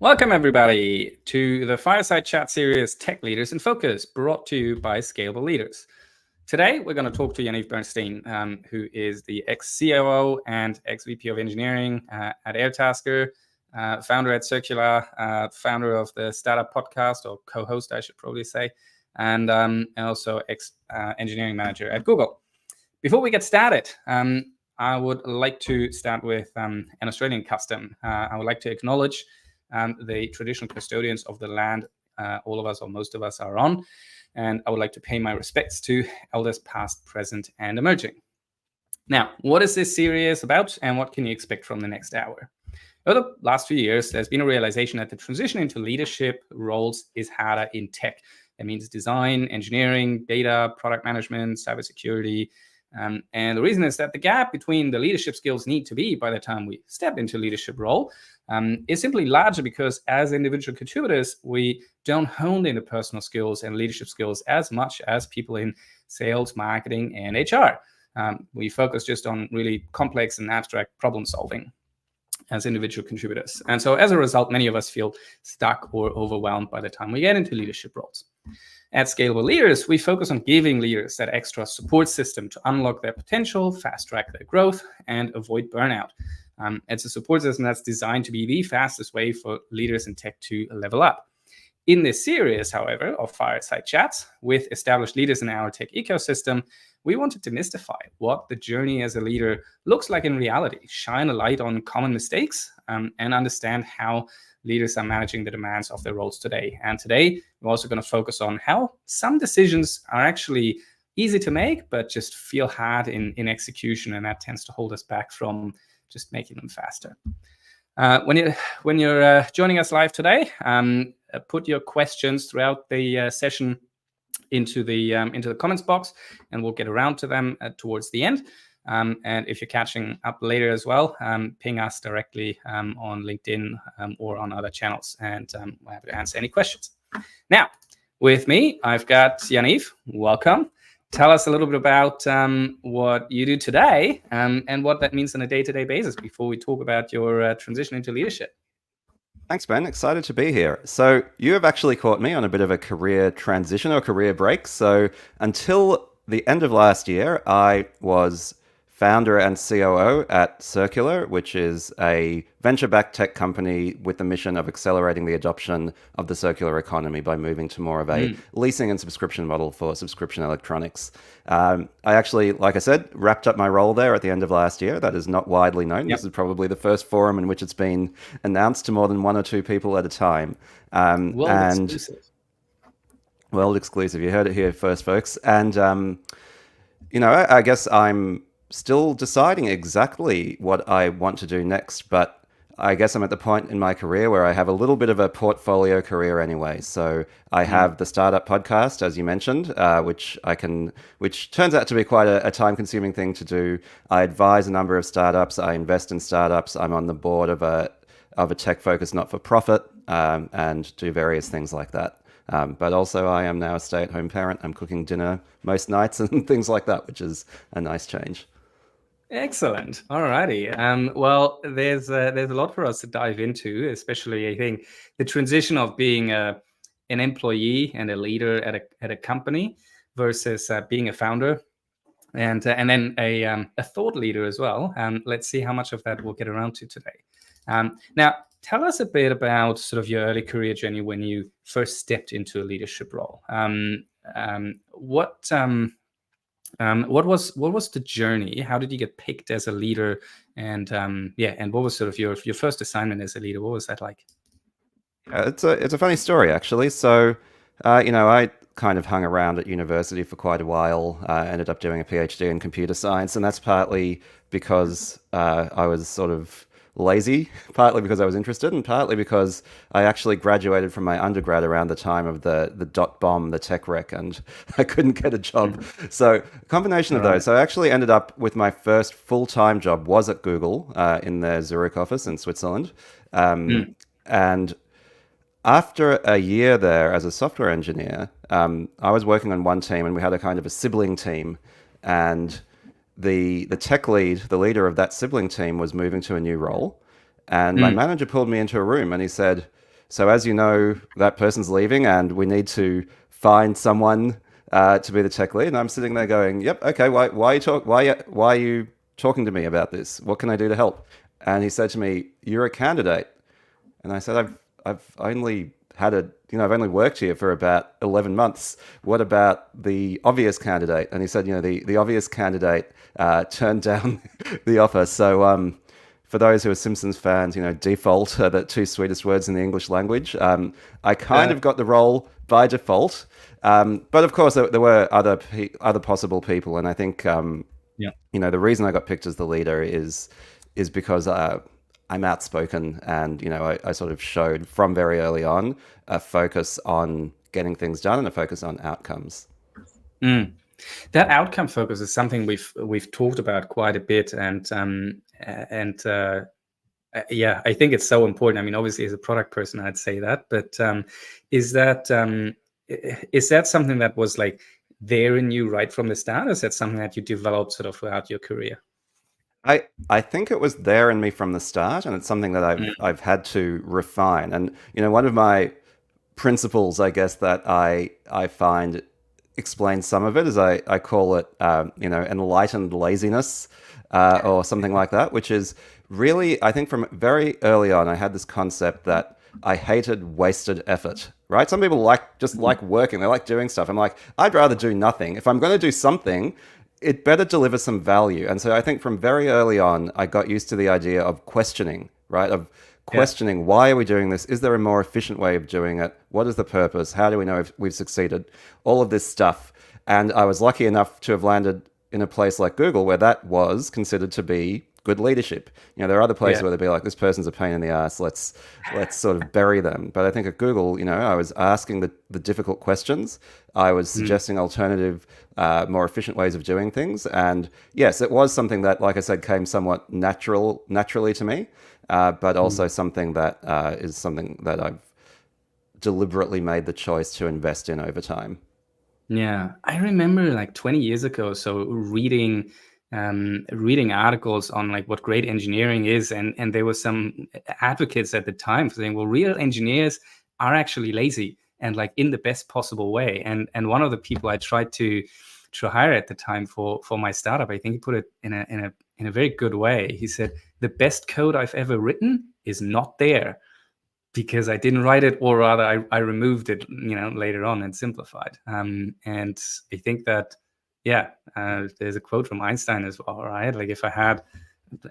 Welcome, everybody, to the Fireside Chat series Tech Leaders in Focus, brought to you by Scalable Leaders. Today, we're going to talk to Yaniv Bernstein, who is the ex-COO and ex-VP of Engineering at Airtasker, founder at Circular, founder of the Startup Podcast, or co-host, I should probably say, and also ex-engineering manager at Google. Before we get started, I would like to start with an Australian custom. I would like to acknowledge the traditional custodians of the land all of us or most of us are on. And I would like to pay my respects to elders past, present, and emerging. Now, what is this series about and what can you expect from the next hour? Over the last few years, there's been a realization that the transition into leadership roles is harder in tech. That means design, engineering, data, product management, cybersecurity. And the reason is that the gap between the leadership skills need to be by the time we step into leadership role is simply larger because as individual contributors, we don't hone in the personal skills and leadership skills as much as people in sales, marketing, and HR. We focus just on really complex and abstract problem solving as individual contributors. And so as a result, many of us feel stuck or overwhelmed by the time we get into leadership roles. At Scalable Leaders, we focus on giving leaders that extra support system to unlock their potential, fast-track their growth, and avoid burnout. It's a support system that's designed to be the fastest way for leaders in tech to level up. In this series, however, of Fireside Chats with established leaders in our tech ecosystem, we want to demystify what the journey as a leader looks like in reality, shine a light on common mistakes, and understand how leaders are managing the demands of their roles today. And today, we're also going to focus on how some decisions are actually easy to make, but just feel hard in execution, and that tends to hold us back from just making them faster. When you're joining us live today, put your questions throughout the session into the comments box, and we'll get around to them towards the end. And if you're catching up later as well, ping us directly on LinkedIn or on other channels, and we're happy to answer any questions. Now, with me, I've got Yaniv. Welcome. Tell us a little bit about what you do today and what that means on a day-to-day basis before we talk about your transition into leadership. Thanks, Ben. Excited to be here. So you have actually caught me on a bit of a career transition or career break. So until the end of last year, I was founder and COO at Circular, which is a venture-backed tech company with the mission of accelerating the adoption of the circular economy by moving to more of a leasing and subscription model for subscription electronics. I actually, like I said, wrapped up my role there at the end of last year. That is not widely known. Yep. This is probably the first forum in which it's been announced to more than one or two people at a time. World exclusive. You heard it here first, folks. And, I guess I'm still deciding exactly what I want to do next, but I guess I'm at the point in my career where I have a little bit of a portfolio career anyway. So I have the Startup Podcast, as you mentioned, which turns out to be quite a time-consuming thing to do. I advise a number of startups. I invest in startups. I'm on the board of a tech-focused not-for-profit and do various things like that. But also I am now a stay-at-home parent. I'm cooking dinner most nights and things like that, which is a nice change. Excellent. All righty. Well, there's a lot for us to dive into, especially I think the transition of being an employee and a leader at a company versus being a founder, and then a thought leader as well. Let's see how much of that we'll get around to today. Now, tell us a bit about sort of your early career journey when you first stepped into a leadership role. What was the journey? How did you get picked as a leader? And and what was sort of your first assignment as a leader? What was that like? It's a funny story, actually. So, I kind of hung around at university for quite a while. Ended up doing a PhD in computer science, and that's partly because I was sort of lazy, partly because I was interested, and partly because I actually graduated from my undergrad around the time of the dot bomb, the tech wreck, and I couldn't get a job. So a combination of those. So I actually ended up with my first full-time job was at Google in their Zurich office in Switzerland. And after a year there as a software engineer, I was working on one team and we had a kind of a sibling team, and the tech lead, the leader of that sibling team, was moving to a new role. And my manager pulled me into a room and he said, So as you know, that person's leaving, and we need to find someone to be the tech lead. And I'm sitting there going, "Yep, okay. Why are you talking to me about this? What can I do to help?" And he said to me, "You're a candidate." And I said, I've only had I've only worked here for about 11 months. What about the obvious candidate? And he said, the obvious candidate turned down the offer. So for those who are Simpsons fans, default are the two sweetest words in the English language. I kind of got the role by default. But of course, there were other possible people. And I think, the reason I got picked as the leader is because I'm outspoken, and I sort of showed from very early on a focus on getting things done and a focus on outcomes. That outcome focus is something we've talked about quite a bit, and I think it's so important. I mean, obviously, as a product person, I'd say that, but is that something that was like there in you right from the start, or is that something that you developed sort of throughout your career? I think it was there in me from the start, and it's something that I've had to refine. And one of my principles, I guess, that I find explains some of it is I call it enlightened laziness or something like that, which is really, I think from very early on I had this concept that I hated wasted effort. Right? Some people just like working, they like doing stuff. I'm like, I'd rather do nothing. If I'm going to do something, it better deliver some value. And so I think from very early on, I got used to the idea of questioning, right? Of questioning, why are we doing this? Is there a more efficient way of doing it? What is the purpose? How do we know if we've succeeded? All of this stuff. And I was lucky enough to have landed in a place like Google where that was considered to be good leadership. There are other places where they'd be like, this person's a pain in the ass. Let's sort of bury them. But I think at Google, I was asking the difficult questions. I was suggesting alternative, more efficient ways of doing things. And yes, it was something that, like I said, came somewhat naturally to me, but also something that is something that I've deliberately made the choice to invest in over time. Yeah, I remember like 20 years ago, so reading articles on like what great engineering is, and there were some advocates at the time saying, well, real engineers are actually lazy, and like in the best possible way. And one of the people I tried to hire at the time for my startup, I think he put it in a very good way. He said, the best code I've ever written is not there, because I didn't write it, or rather I removed it, later on and simplified. And I think that, there's a quote from Einstein as well, right? Like if I had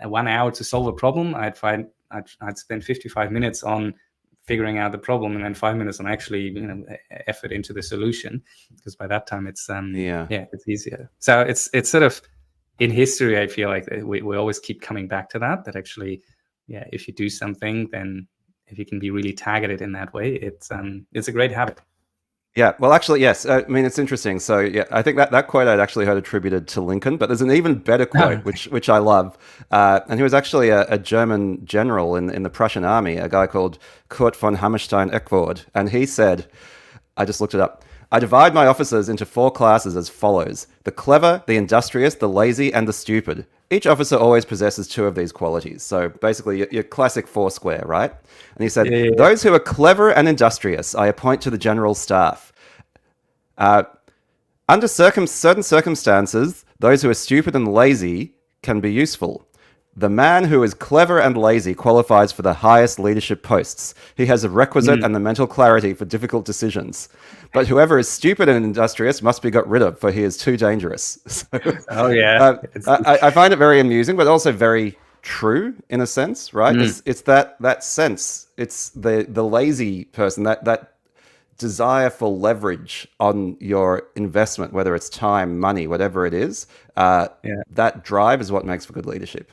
1 hour to solve a problem, I'd spend 55 minutes on figuring out the problem, and then 5 minutes on actually, effort into the solution, because by that time it's it's easier. So it's sort of in history, I feel like we always keep coming back to that actually, if you do something, then if you can be really targeted in that way, it's a great habit. Yeah, well, actually, yes. I mean, it's interesting. So, yeah, I think that quote I'd actually heard attributed to Lincoln, but there's an even better quote, which I love. And he was actually a German general in the Prussian army, a guy called Kurt von Hammerstein-Eckword. And he said, I just looked it up, I divide my officers into 4 classes as follows: the clever, the industrious, the lazy, and the stupid. Each officer always possesses 2 of these qualities. So basically, your classic 4 square, right? And he said, those who are clever and industrious, I appoint to the general staff. Under certain circumstances, those who are stupid and lazy can be useful. The man who is clever and lazy qualifies for the highest leadership posts. He has a requisite and the mental clarity for difficult decisions. But whoever is stupid and industrious must be got rid of, for he is too dangerous. So, I find it very amusing, but also very true in a sense, right? It's that sense. It's the lazy person, that desire for leverage on your investment, whether it's time, money, whatever it is. That drive is what makes for good leadership.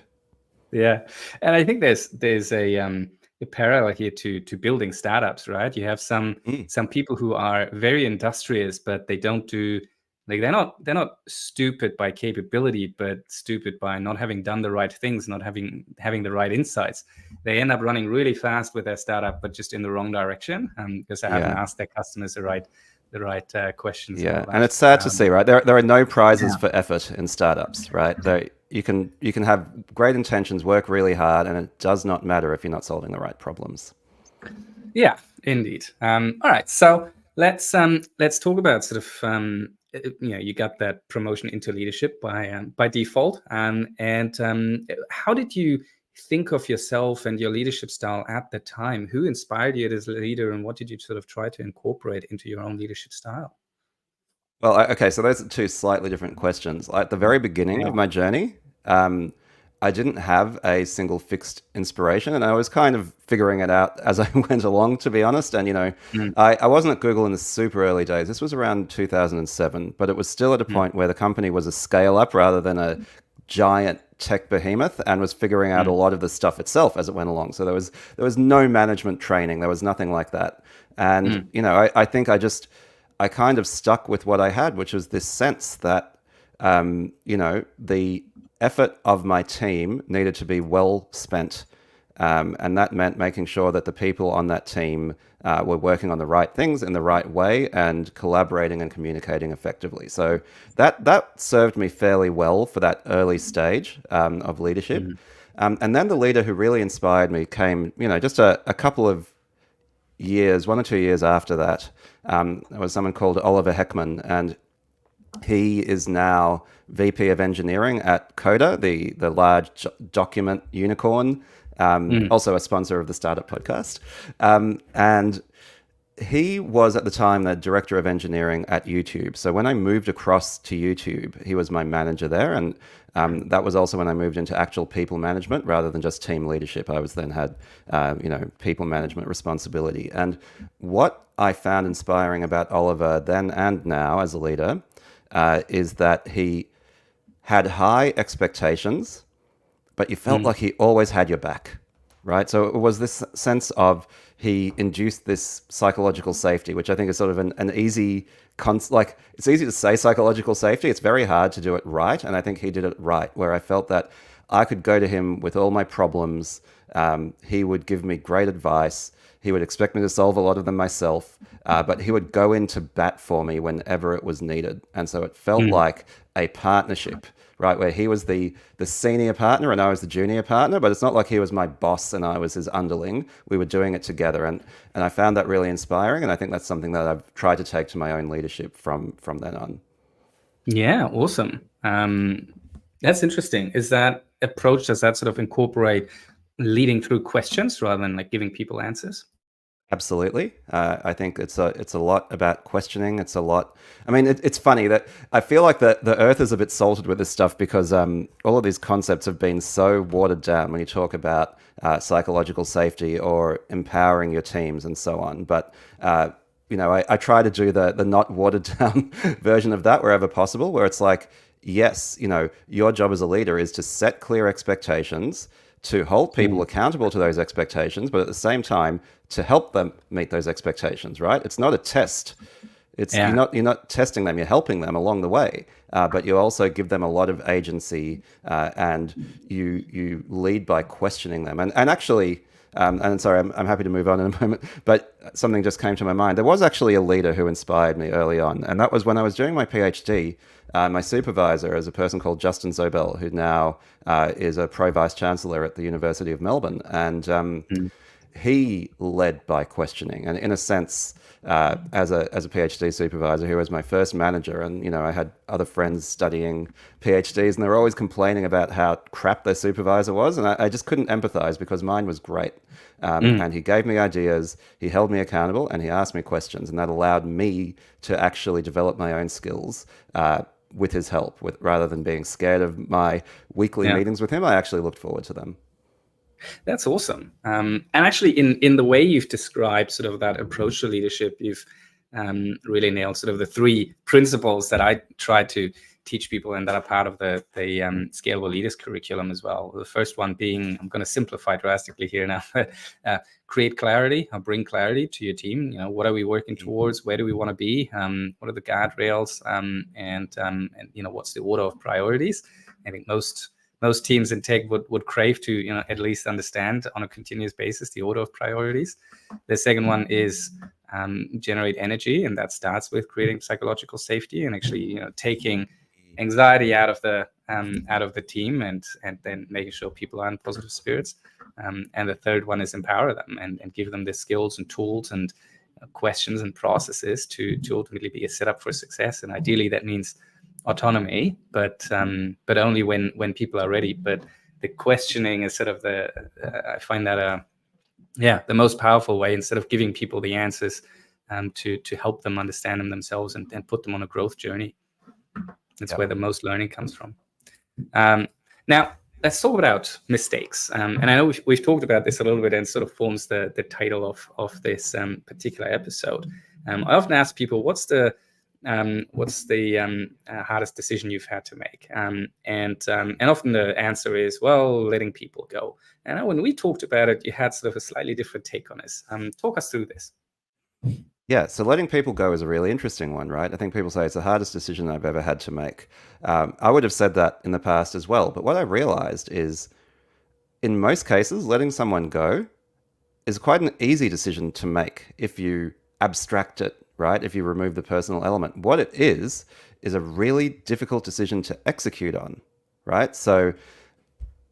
Yeah, and I think there's a parallel here to building startups, right? You have some people who are very industrious, but they don't do, like, they're not stupid by capability, but stupid by not having done the right things, not having the right insights. They end up running really fast with their startup, but just in the wrong direction, because they haven't asked their customers the right questions. Yeah, and it's sad to see, right? There are no prizes for effort in startups, right? You can have great intentions, work really hard, and it does not matter if you're not solving the right problems. Yeah, indeed. All right, so let's talk about sort of you got that promotion into leadership by default, and how did you think of yourself and your leadership style at the time? Who inspired you as a leader, and what did you sort of try to incorporate into your own leadership style? Well, okay, so those are two slightly different questions. At the very beginning Yeah. of my journey, I didn't have a single fixed inspiration, and I was kind of figuring it out as I went along, to be honest. And, I wasn't at Google in the super early days. This was around 2007, but it was still at a point where the company was a scale up rather than a giant tech behemoth, and was figuring out a lot of the stuff itself as it went along. So there was no management training. There was nothing like that. And, I think I kind of stuck with what I had, which was this sense that, the effort of my team needed to be well spent. And that meant making sure that the people on that team were working on the right things in the right way and collaborating and communicating effectively. So that served me fairly well for that early stage of leadership. And then the leader who really inspired me came, just a couple of years, 1 or 2 years after that. There was someone called Oliver Heckman, and he is now VP of Engineering at Coda, the large document unicorn, also a sponsor of the Startup Podcast. And he was at the time the director of engineering at YouTube. So when I moved across to YouTube, he was my manager there. And that was also when I moved into actual people management rather than just team leadership. I was then had, people management responsibility. And what I found inspiring about Oliver then and now as a leader is that he had high expectations, but you felt like he always had your back, right? So it was this sense of he induced this psychological safety, which I think is sort of an easy, it's easy to say psychological safety. It's very hard to do it right. And I think he did it right, where I felt that I could go to him with all my problems. He would give me great advice. He would expect me to solve a lot of them myself, but he would go into bat for me whenever it was needed. And so it felt like a partnership, right, where he was the senior partner and I was the junior partner, but it's not like he was my boss and I was his underling. We were doing it together, and I found that really inspiring, and I think that's something that I've tried to take to my own leadership from then on. Yeah, awesome. That's interesting. Is that approach, does that sort of incorporate leading through questions rather than like giving people answers? Absolutely. I think it's a lot about questioning. It's a lot. I mean, it's funny that I feel like the earth is a bit salted with this stuff because all of these concepts have been so watered down when you talk about psychological safety or empowering your teams and so on. But I try to do the not watered down version of that wherever possible, where it's like, yes, your job as a leader is to set clear expectations, to hold people accountable to those expectations, but at the same time to help them meet those expectations, right? It's not a test. You're not testing them, you're helping them along the way. But you also give them a lot of agency, and you lead by questioning them. And actually, and sorry, I'm happy to move on in a moment, but something just came to my mind. There was actually a leader who inspired me early on, and that was when I was doing my PhD. My supervisor is a person called Justin Zobel, who now is a pro vice chancellor at the University of Melbourne, and he led by questioning. And in a sense, as a PhD supervisor, he was my first manager, and I had other friends studying PhDs, and they were always complaining about how crap their supervisor was, and I just couldn't empathize because mine was great. And he gave me ideas, he held me accountable, and he asked me questions, and that allowed me to actually develop my own skills with his help, rather than being scared of my weekly meetings with him. I actually looked forward to them. That's awesome. And actually, in the way you've described sort of that approach to leadership, you've really nailed sort of the three principles that I try to teach people and that are part of the Scalable Leaders curriculum as well. The first one being, I'm going to simplify drastically here now, create clarity or bring clarity to your team. What are we working towards? Where do we want to be? What are the guardrails? And what's the order of priorities? I think most teams in tech would crave to at least understand on a continuous basis the order of priorities. The second one is generate energy, and that starts with creating psychological safety and actually taking anxiety out of the out of the team, and then making sure people are in positive spirits. And the third one is empower them and give them the skills and tools and questions and processes to ultimately be a setup for success. And ideally that means autonomy, but only when people are ready. But the questioning is sort of I find that the most powerful way, instead of giving people the answers, to help them understand them themselves and put them on a growth journey. That's where the most learning comes from. Now, let's talk about mistakes. And I know we've talked about this a little bit, and sort of forms the title of this particular episode. I often ask people, what's the hardest decision you've had to make? And often the answer is, well, letting people go. And when we talked about it, you had sort of a slightly different take on this. Talk us through this. Yeah, so letting people go is a really interesting one, right? I think people say it's the hardest decision I've ever had to make. I would have said that in the past as well. But what I realized is, in most cases, letting someone go is quite an easy decision to make if you abstract it, right? If you remove the personal element. What it is a really difficult decision to execute on, right? So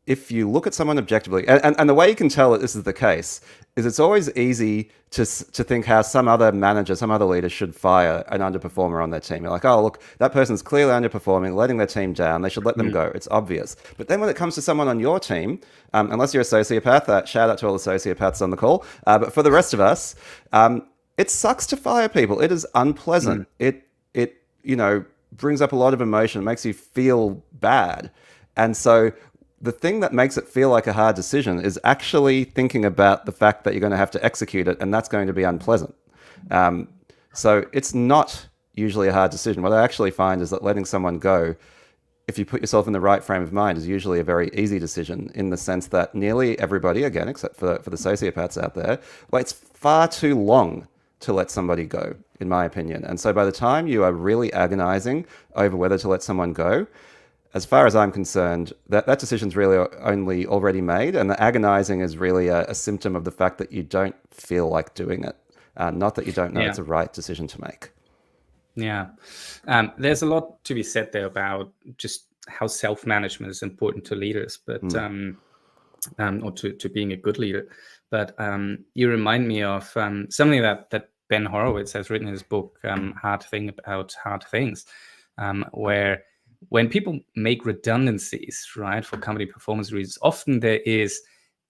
if you look at someone objectively, and the way you can tell that this is the case is it's always easy to think how some other manager, some other leader should fire an underperformer on their team. You're like, oh, look, that person's clearly underperforming, letting their team down. They should let them go. It's obvious. But then when it comes to someone on your team, unless you're a sociopath, shout out to all the sociopaths on the call. But for the rest of us, it sucks to fire people. It is unpleasant. It brings up a lot of emotion. It makes you feel bad. And so the thing that makes it feel like a hard decision is actually thinking about the fact that you're going to have to execute it, and that's going to be unpleasant. So it's not usually a hard decision. What I actually find is that letting someone go, if you put yourself in the right frame of mind, is usually a very easy decision, in the sense that nearly everybody, again, except for the sociopaths out there, waits far too long to let somebody go, in my opinion. And so by the time you are really agonizing over whether to let someone go, as far as I'm concerned, that decision's really only already made, and the agonizing is really a symptom of the fact that you don't feel like doing it, not that you don't know it's a right decision to make. Yeah. There's a lot to be said there about just how self-management is important to leaders, but or to being a good leader. But you remind me of something that Ben Horowitz has written in his book, Hard Thing About Hard Things, where when people make redundancies, right, for company performance reasons, often there is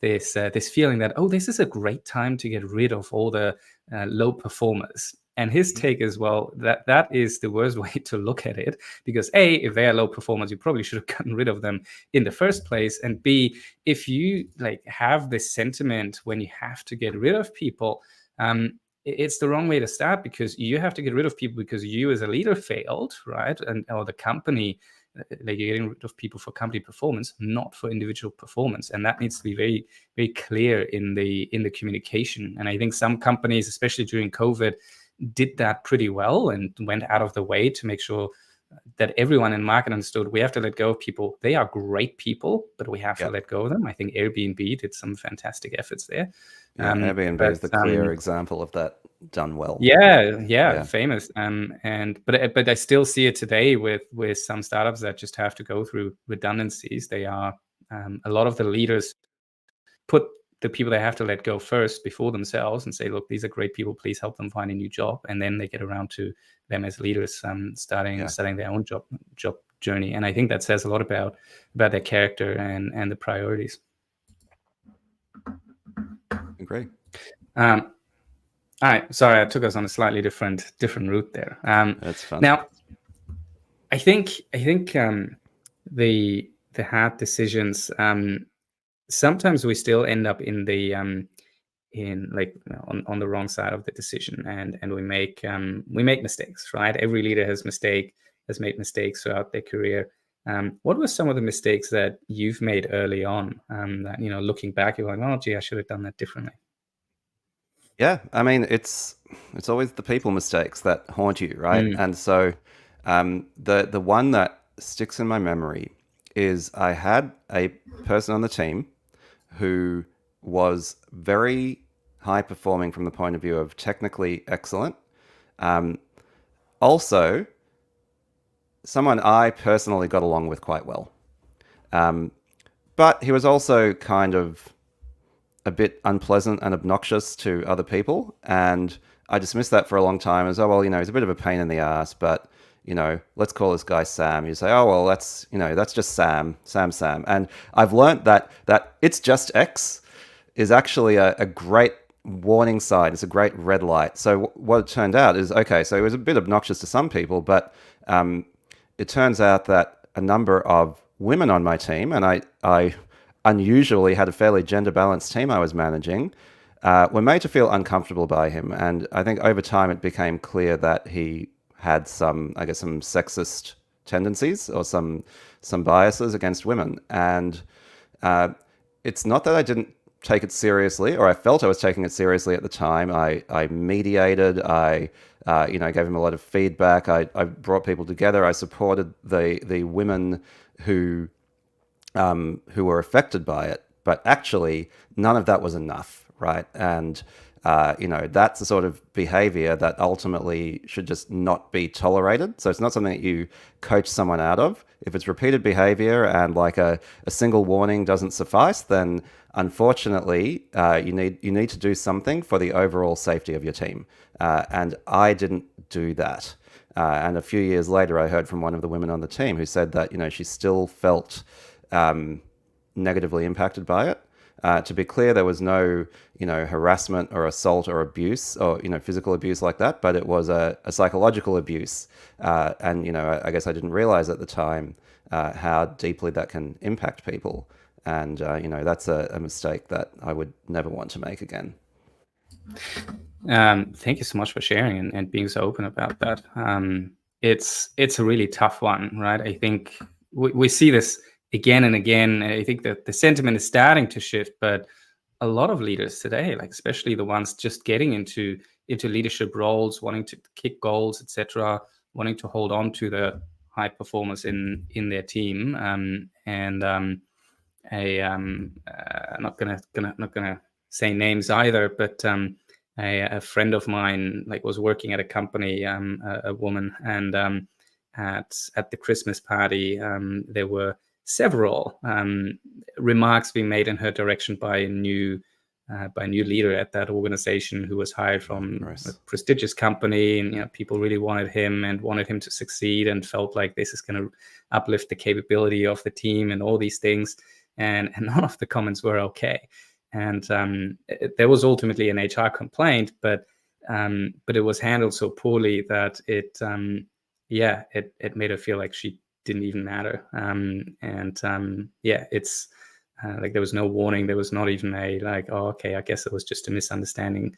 this feeling that, oh, this is a great time to get rid of all the low performers. And his take is, well, that is the worst way to look at it, because A, if they are low performers, you probably should have gotten rid of them in the first place. And B, if you have this sentiment when you have to get rid of people, it's the wrong way to start, because you have to get rid of people because you as a leader failed, right? Or the company, you're getting rid of people for company performance, not for individual performance. And that needs to be very, very clear in the communication. And I think some companies, especially during COVID, did that pretty well and went out of the way to make sure that everyone in market understood we have to let go of people. They are great people, but we have to let go of them. I think Airbnb did some fantastic efforts there. Airbnb is the clear example of that done well. Yeah, famous. But I still see it today with some startups that just have to go through redundancies. They are a lot of the leaders put the people they have to let go first before themselves and say, look, these are great people, please help them find a new job. And then they get around to them as leaders starting their own job journey. And I think that says a lot about their character and the priorities. Great. All right. Sorry, I took us on a slightly different route there. That's fun. Now, I think the hard decisions, sometimes we still end up in the on the wrong side of the decision, and we make mistakes, right? Every leader has made mistakes throughout their career. What were some of the mistakes that you've made early on that, looking back, you're like, oh gee, I should have done that differently? Yeah, I mean, it's always the people mistakes that haunt you, right? And so the one that sticks in my memory is I had a person on the team who was very high performing from the point of view of technically excellent. Also, someone I personally got along with quite well. But he was also kind of a bit unpleasant and obnoxious to other people. And I dismissed that for a long time as, oh, well, he's a bit of a pain in the ass, but, let's call this guy Sam. You say, oh, well, that's just Sam. And I've learned that it's just X is actually a great warning sign. It's a great red light. So what it turned out is, okay, so it was a bit obnoxious to some people, but it turns out that a number of women on my team, and I unusually had a fairly gender balanced team I was managing, were made to feel uncomfortable by him. And I think over time it became clear that he had some sexist tendencies or some biases against women. And it's not that I didn't take it seriously, or I felt I was taking it seriously at the time. I mediated, I gave him a lot of feedback. I brought people together. I supported the women who were affected by it. But actually, none of that was enough, right? And that's the sort of behavior that ultimately should just not be tolerated. So it's not something that you coach someone out of. If it's repeated behavior and like a single warning doesn't suffice, then unfortunately you need to do something for the overall safety of your team. And I didn't do that. And a few years later, I heard from one of the women on the team who said that she still felt negatively impacted by it. To be clear, there was no, harassment or assault or abuse or, physical abuse like that, but it was a psychological abuse. And, I guess I didn't realize at the time how deeply that can impact people. And, that's a mistake that I would never want to make again. Thank you so much for sharing and being so open about that. It's a really tough one, right? I think we see this again and again. I think that the sentiment is starting to shift, but a lot of leaders today, like especially the ones just getting into leadership roles, wanting to kick goals, etc., wanting to hold on to the high performers in their team. I'm not gonna say names either, but a friend of mine was working at a company, a woman, and at the Christmas party, there were several remarks being made in her direction by a new leader at that organization who was hired from a prestigious company, and people really wanted him to succeed and felt like this is going to uplift the capability of the team and all these things, and none of the comments were okay. And there was ultimately an HR complaint, but it was handled so poorly that it made her feel like she didn't even matter. It's there was no warning. There was not even a oh, okay, I guess it was just a misunderstanding.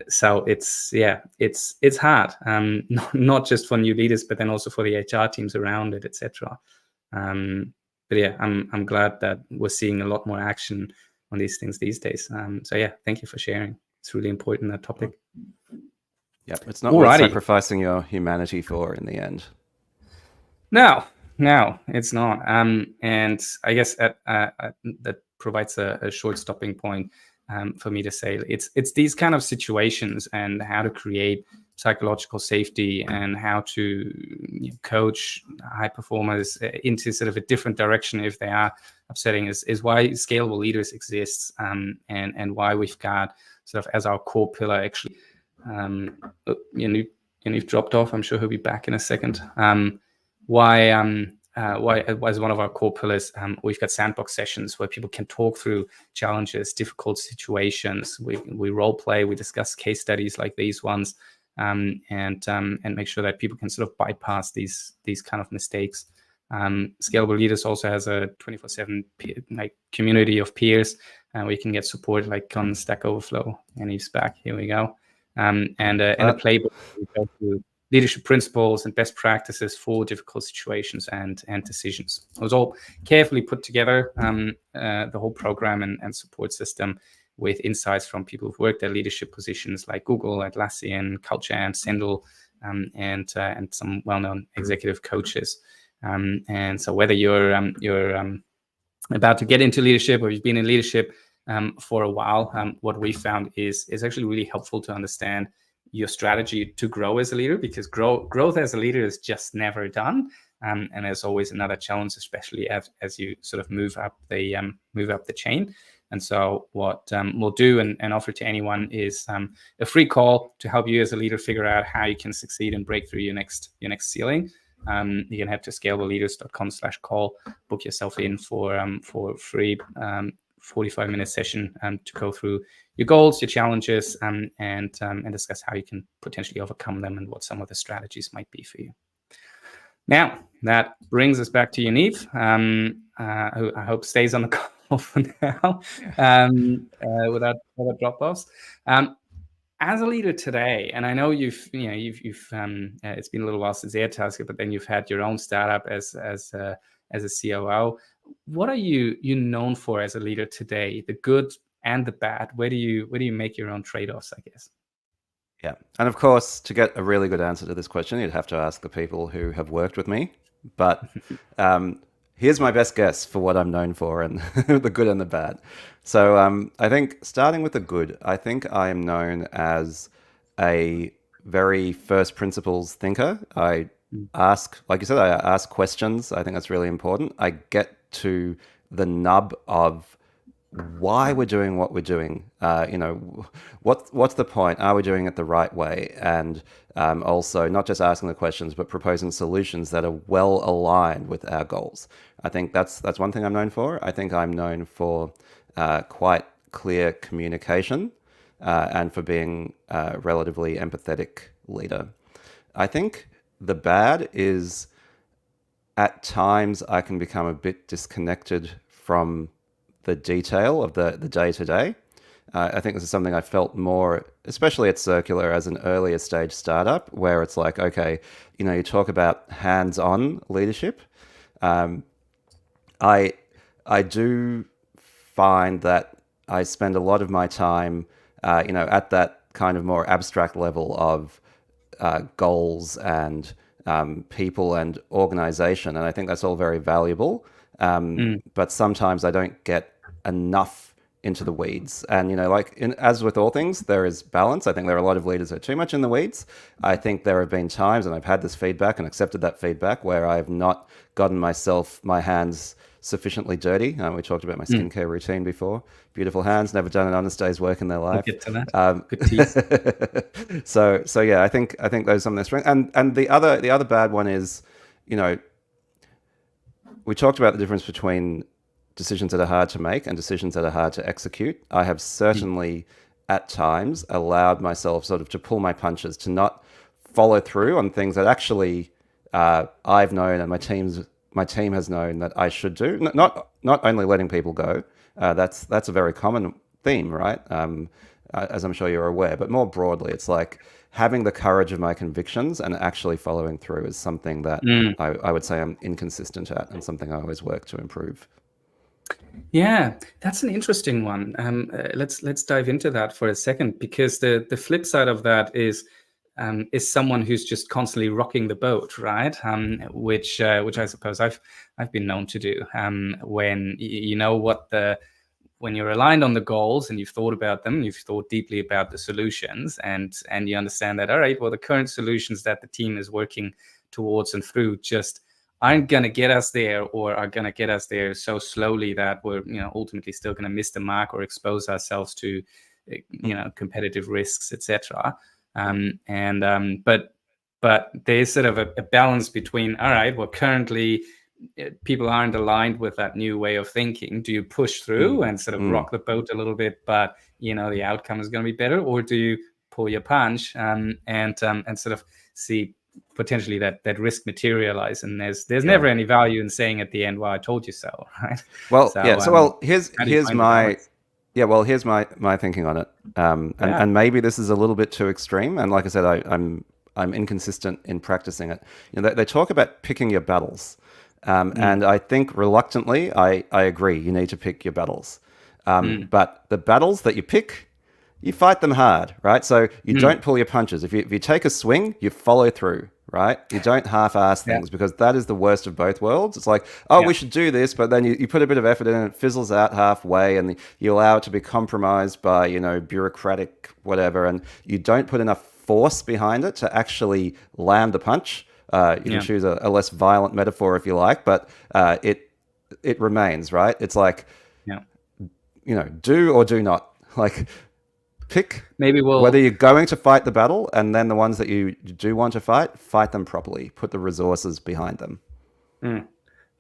So it's hard, not just for new leaders, but then also for the HR teams around it, etc. But yeah, I'm glad that we're seeing a lot more action on these things these days. So yeah, thank you for sharing. It's really important, that topic. Yeah, it's not worth sacrificing your humanity for in the end. No, it's not. And I guess that provides a short stopping point for me to say it's these kind of situations and how to create psychological safety and how to coach high performers into sort of a different direction if they are upsetting is why scalable leaders exists, and why we've got sort of as our core pillar actually. You've dropped off. I'm sure he'll be back in a second. Why as one of our core pillars, we've got sandbox sessions where people can talk through challenges, difficult situations. We role play, we discuss case studies like these ones, and make sure that people can sort of bypass these kind of mistakes. Scalable Leaders also has a 24/7 community of peers, where you can get support on Stack Overflow. And he's back. Here we go. And a playbook we go through leadership principles and best practices for difficult situations and decisions. It was all carefully put together, the whole program and support system, with insights from people who've worked at leadership positions like Google, Atlassian, Culture, and Sendel, and some well-known executive coaches. And so whether you're about to get into leadership or you've been in leadership for a while, what we found is actually really helpful to understand your strategy to grow as a leader, because growth as a leader is just never done. And there's always another challenge, especially as you sort of move up the chain. And so what we'll do and offer to anyone is a free call to help you as a leader figure out how you can succeed and break through your next ceiling. You can head to scaleableleaders.com/call, book yourself in for a free 45-minute session to go through your goals, your challenges, and discuss how you can potentially overcome them and what some of the strategies might be for you. Now, that brings us back to Yaniv, who I hope stays on the call for now without drop-offs. As a leader today, and I know you've it's been a little while since Airtasker, but then you've had your own startup as a COO. What are you known for as a leader today? The good and the bad. Where do you make your own trade-offs, I guess? Yeah. And of course, to get a really good answer to this question, you'd have to ask the people who have worked with me. But here's my best guess for what I'm known for, and the good and the bad. So I think starting with the good, I think I am known as a very first principles thinker. I ask, like you said, I ask questions. I think that's really important. I get to the nub of why we're doing what we're doing. What's the point? Are we doing it the right way? And also not just asking the questions, but proposing solutions that are well aligned with our goals. I think that's one thing I'm known for. I think I'm known for quite clear communication and for being a relatively empathetic leader. I think the bad is at times I can become a bit disconnected from the detail of the day-to-day. I think this is something I felt more, especially at Circular as an earlier stage startup, where it's like, okay, you talk about hands-on leadership. I do find that I spend a lot of my time, at that kind of more abstract level of goals and people and organization. And I think that's all very valuable. But sometimes I don't get enough into the weeds. And, as with all things, there is balance. I think there are a lot of leaders who are too much in the weeds. I think there have been times, and I've had this feedback and accepted that feedback, where I've not gotten my hands sufficiently dirty. We talked about my skincare routine before. Beautiful hands, never done an honest day's work in their life. We'll get to that. Good teeth. So yeah, I think those are some of their strengths. And the other bad one is, we talked about the difference between decisions that are hard to make and decisions that are hard to execute. I have certainly at times allowed myself sort of to pull my punches, to not follow through on things that actually I've known and my team has known that I should do. Not only letting people go. That's a very common theme, right? As I'm sure you're aware, but more broadly, it's like having the courage of my convictions and actually following through is something that I would say I'm inconsistent at, and something I always work to improve. Yeah, that's an interesting one. Let's dive into that for a second, because the flip side of that is someone who's just constantly rocking the boat, right? Which I suppose I've been known to do. When when you're aligned on the goals and you've thought about them, you've thought deeply about the solutions, and you understand that, all right, well, the current solutions that the team is working towards and through just aren't going to get us there, or are going to get us there so slowly that we're ultimately still going to miss the mark or expose ourselves to competitive risks, etc. But there's sort of a balance between, all right, well, currently people aren't aligned with that new way of thinking. Do you push through and sort of rock the boat a little bit, but the outcome is going to be better, or do you pull your punch and sort of see potentially that risk materialize? And there's never any value in saying at the end, well, I told you so, right? Well, here's my thinking on it. And maybe this is a little bit too extreme. And like I said, I'm inconsistent in practicing it. They talk about picking your battles. And I think reluctantly, I agree, you need to pick your battles. But the battles that you pick, you fight them hard, right? So you don't pull your punches. If you take a swing, you follow through, right? You don't half-ass things, because that is the worst of both worlds. It's like, we should do this, but then you put a bit of effort in and it fizzles out halfway, and you allow it to be compromised by, bureaucratic whatever, and you don't put enough force behind it to actually land the punch. You can choose a less violent metaphor if you like, but it remains, right? It's like, do or do not. Like, pick whether you're going to fight the battle, and then the ones that you do want to fight them properly. Put the resources behind them.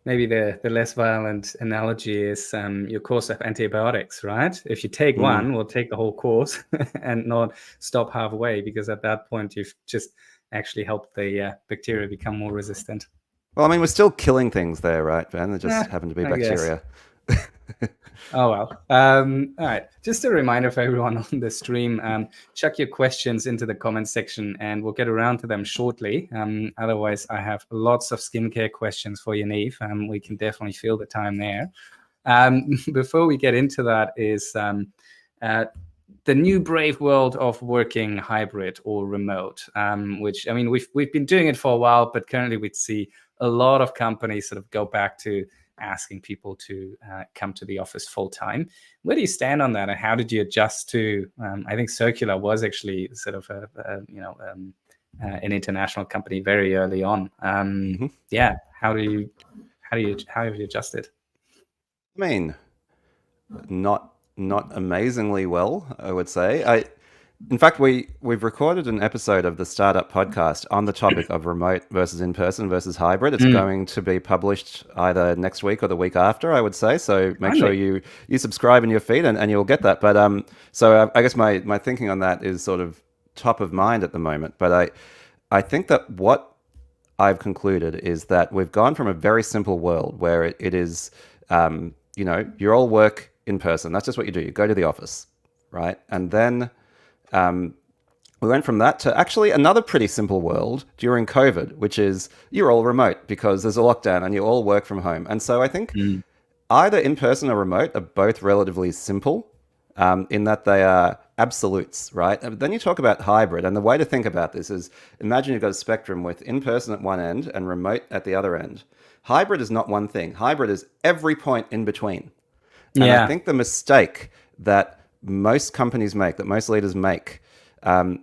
Maybe the less violent analogy is your course of antibiotics, right? If you take one, we'll take the whole course and not stop halfway, because at that point you've just actually helped the bacteria become more resistant. Well, I mean, we're still killing things there, right, Ben? They just happen to be bacteria. Oh, well. All right. Just a reminder for everyone on the stream, chuck your questions into the comment section and we'll get around to them shortly. Otherwise, I have lots of skincare questions for Yaniv. We can definitely fill the time there. Before we get into that is the new brave world of working hybrid or remote, which, I mean, we've been doing it for a while, but currently we'd see a lot of companies sort of go back to asking people to come to the office full time. Where do you stand on that, and how did you adjust to? I think Circular was actually sort of an international company very early on. Yeah, how have you adjusted? I mean, not amazingly well, I would say. In fact, we've recorded an episode of the Startup Podcast on the topic of remote versus in-person versus hybrid. It's going to be published either next week or the week after, I would say. So make sure you subscribe in your feed and you'll get that. But so I guess my thinking on that is sort of top of mind at the moment. But I think that what I've concluded is that we've gone from a very simple world where it is, you all work in person. That's just what you do. You go to the office, right? And then we went from that to actually another pretty simple world during COVID, which is you're all remote because there's a lockdown and you all work from home. And so I think either in person or remote are both relatively simple in that they are absolutes, right? But then you talk about hybrid, and the way to think about this is imagine you've got a spectrum with in person at one end and remote at the other end. Hybrid is not one thing. Hybrid is every point in between. And I think the mistake that most companies make, that most leaders make,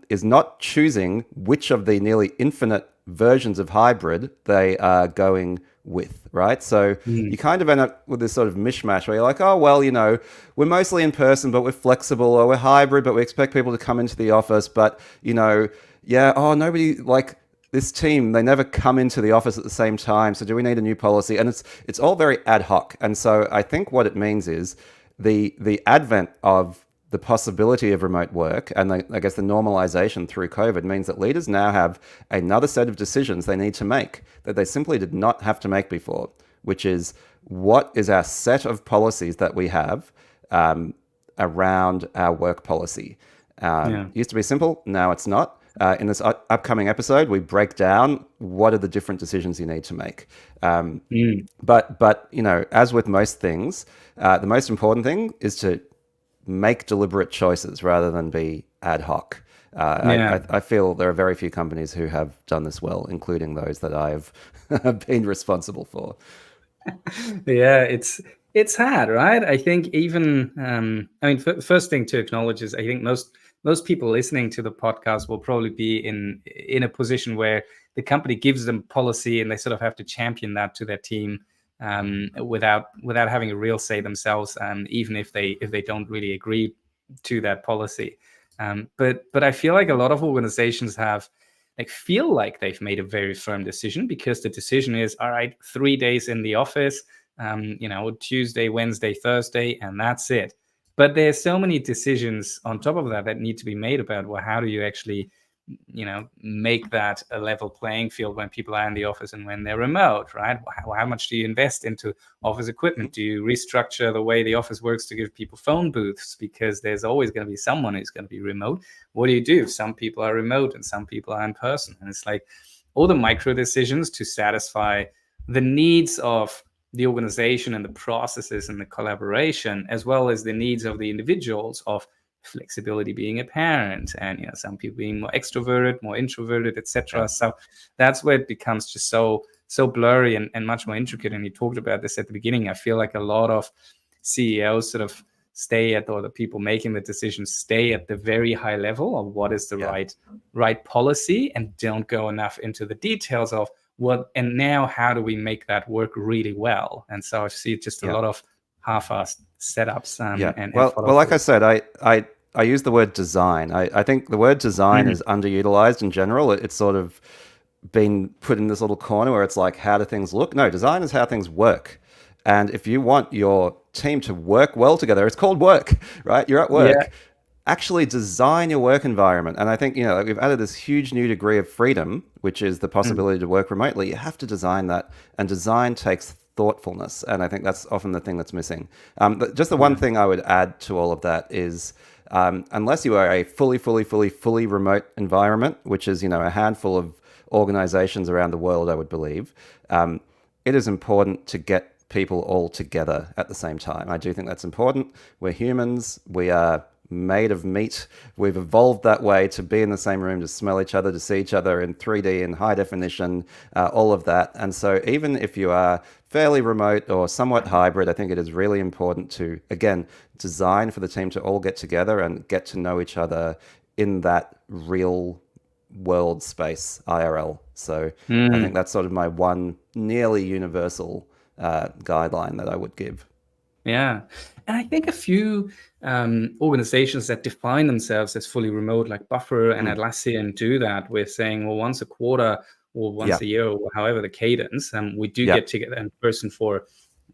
is not choosing which of the nearly infinite versions of hybrid they are going with, right? So you kind of end up with this sort of mishmash where you're like, oh, well, we're mostly in person, but we're flexible, or we're hybrid, but we expect people to come into the office. But, nobody, like this team, they never come into the office at the same time. So do we need a new policy? And it's all very ad hoc. And so I think what it means is the advent of the possibility of remote work and I guess the normalization through COVID means that leaders now have another set of decisions they need to make that they simply did not have to make before, which is what is our set of policies that we have around our work policy. Used to be simple, now it's not. In this upcoming episode, we break down what are the different decisions you need to make. But as with most things, the most important thing is to make deliberate choices rather than be ad hoc. I feel there are very few companies who have done this well, including those that I've been responsible for. Yeah, it's hard, right? I think even first thing to acknowledge is I think most people listening to the podcast will probably be in a position where the company gives them policy and they sort of have to champion that to their team without having a real say themselves, even if they don't really agree to that policy. But I feel like a lot of organizations feel like they've made a very firm decision because the decision is, all right, 3 days in the office, Tuesday, Wednesday, Thursday, and that's it. But there's so many decisions on top of that need to be made about, well, how do you actually make that a level playing field when people are in the office and when they're remote, right? How much do you invest into office equipment? Do you restructure the way the office works to give people phone booths? Because there's always going to be someone who's going to be remote. What do you do? Some people are remote and some people are in person. And it's like all the micro decisions to satisfy the needs of the organization and the processes and the collaboration, as well as the needs of the individuals of flexibility being apparent, and some people being more extroverted, more introverted, etc. So that's where it becomes just so blurry and much more intricate. And you talked about this at the beginning. I feel like a lot of CEOs sort of stay at, or the people making the decisions stay at the very high level of what is the right policy, and don't go enough into the details of what, and now how do we make that work really well. And so I see just a lot of half-assed setups. Well, like I said, I use the word design. I think the word design is underutilized in general. It's sort of been put in this little corner where it's like, how do things look? No, design is how things work. And if you want your team to work well together, it's called work, right? You're at work. Yeah. Actually design your work environment. And I think, we've added this huge new degree of freedom, which is the possibility to work remotely. You have to design that. And design takes thoughtfulness. And I think that's often the thing that's missing. But just the one thing I would add to all of that is, unless you are a fully remote environment, which is, a handful of organizations around the world, I would believe, it is important to get people all together at the same time. I do think that's important. We're humans. We are made of meat. We've evolved that way to be in the same room, to smell each other, to see each other in 3D and high definition, all of that. And so even if you are fairly remote or somewhat hybrid, I think it is really important to, again, design for the team to all get together and get to know each other in that real world space, IRL. So I think that's sort of my one nearly universal guideline that I would give. Yeah. And I think a few organizations that define themselves as fully remote, like Buffer and Atlassian, do that with saying, well, once a quarter or once a year, or however the cadence, we do get together in person for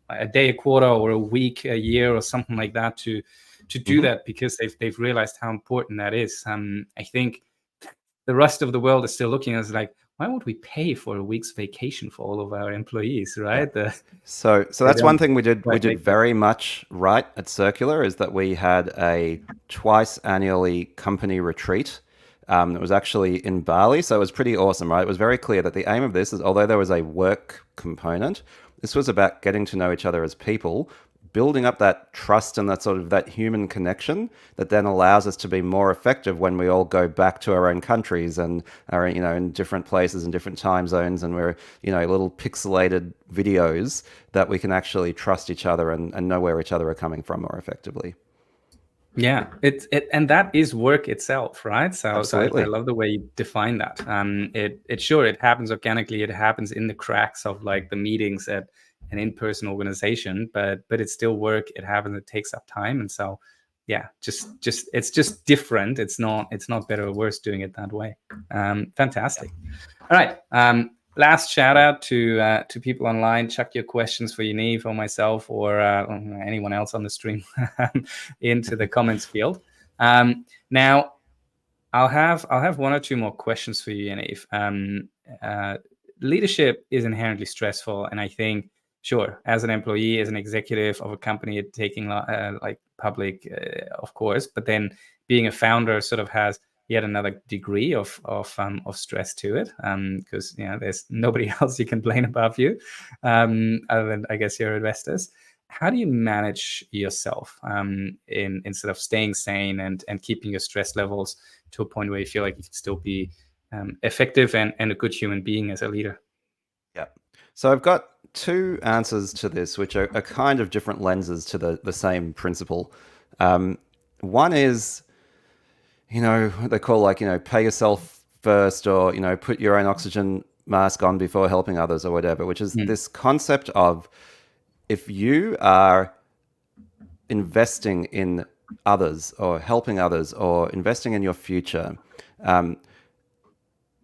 a day, a quarter, or a week, a year, or something like that to do that, because they've realized how important that is. I think the rest of the world is still looking at us like, why would we pay for a week's vacation for all of our employees, right? Yeah. So that's one thing we did very much right at Circular, is that we had a twice annually company retreat. It was actually in Bali, so it was pretty awesome, right? It was very clear that the aim of this is, although there was a work component, this was about getting to know each other as people, building up that trust and that sort of that human connection that then allows us to be more effective when we all go back to our own countries and are, in different places and different time zones, and we're, little pixelated videos that we can actually trust each other and know where each other are coming from more effectively. Yeah, and that is work itself, right? So Absolutely. I love the way you define that. It happens organically. It happens in the cracks of like the meetings at an in-person organization, but it's still work. It happens. It takes up time, and so just it's just different. It's not better or worse doing it that way. Fantastic. All right. Last shout out to people online. Chuck your questions for Yaniv or myself or anyone else on the stream into the comments field. Now, I'll have one or two more questions for you, Yaniv. Leadership is inherently stressful, and I think, sure, as an employee, as an executive of a company taking like public, of course, but then being a founder sort of has yet another degree of stress to it, because there's nobody else you can blame above you, other than, I guess, your investors. How do you manage yourself in sort of staying sane and keeping your stress levels to a point where you feel like you can still be effective and a good human being as a leader? Yeah. So I've got two answers to this, which are kind of different lenses to the same principle. One is, what they call pay yourself first, or, put your own oxygen mask on before helping others, or whatever, which is this concept of, if you are investing in others or helping others or investing in your future,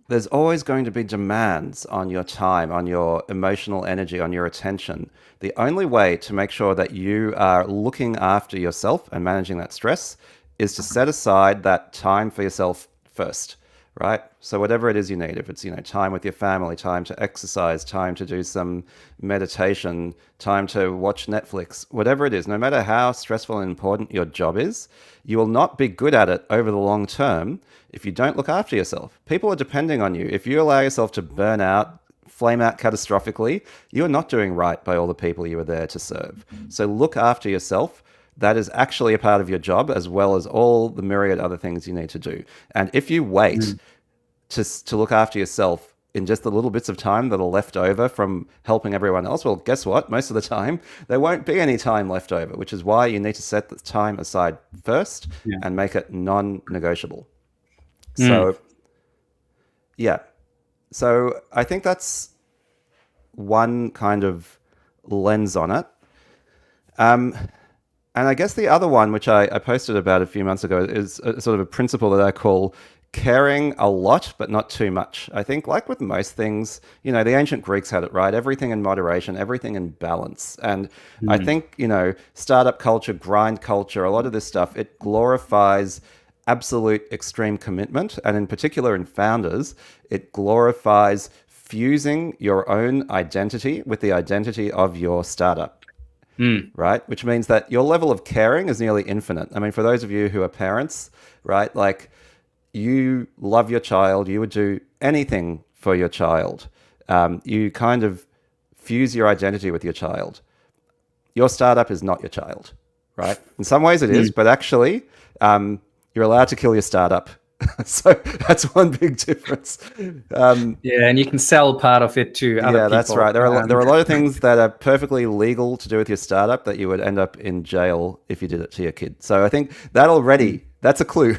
there's always going to be demands on your time, on your emotional energy, on your attention. The only way to make sure that you are looking after yourself and managing that stress is to set aside that time for yourself first, right? So whatever it is you need, if it's, time with your family, time to exercise, time to do some meditation, time to watch Netflix, whatever it is, no matter how stressful and important your job is, you will not be good at it over the long term if you don't look after yourself. People are depending on you. If you allow yourself to burn out, flame out catastrophically, you are not doing right by all the people you are there to serve. So look after yourself. That is actually a part of your job, as well as all the myriad other things you need to do. And if you wait to look after yourself in just the little bits of time that are left over from helping everyone else, well, guess what? Most of the time, there won't be any time left over, which is why you need to set the time aside first and make it non-negotiable. So, yeah. So I think that's one kind of lens on it. And I guess the other one, which I posted about a few months ago, is a sort of a principle that I call caring a lot, but not too much. I think, like with most things, you know, the ancient Greeks had it right. Everything in moderation, everything in balance. And I think, you know, startup culture, grind culture, a lot of this stuff, it glorifies absolute extreme commitment. And in particular, in founders, it glorifies fusing your own identity with the identity of your startup. Right? Which means that your level of caring is nearly infinite. I mean, for those of you who are parents, right? Like, you love your child, you would do anything for your child. You kind of fuse your identity with your child. Your startup is not your child, right? In some ways it is, but actually, you're allowed to kill your startup. So that's one big difference. Yeah, and you can sell part of it to other people. Yeah, that's right. There are a lot of things that are perfectly legal to do with your startup that you would end up in jail if you did it to your kid. So I think that already, that's a clue,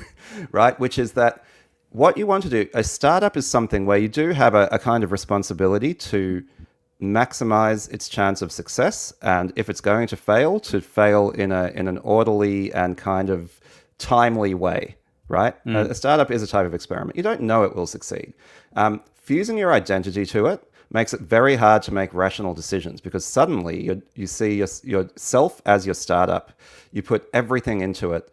right? Which is that what you want to do, a startup is something where you do have a kind of responsibility to maximize its chance of success. And if it's going to fail in an orderly and kind of timely way. Right? A startup is a type of experiment. You don't know it will succeed. Fusing your identity to it makes it very hard to make rational decisions because suddenly you see yourself as your startup. You put everything into it.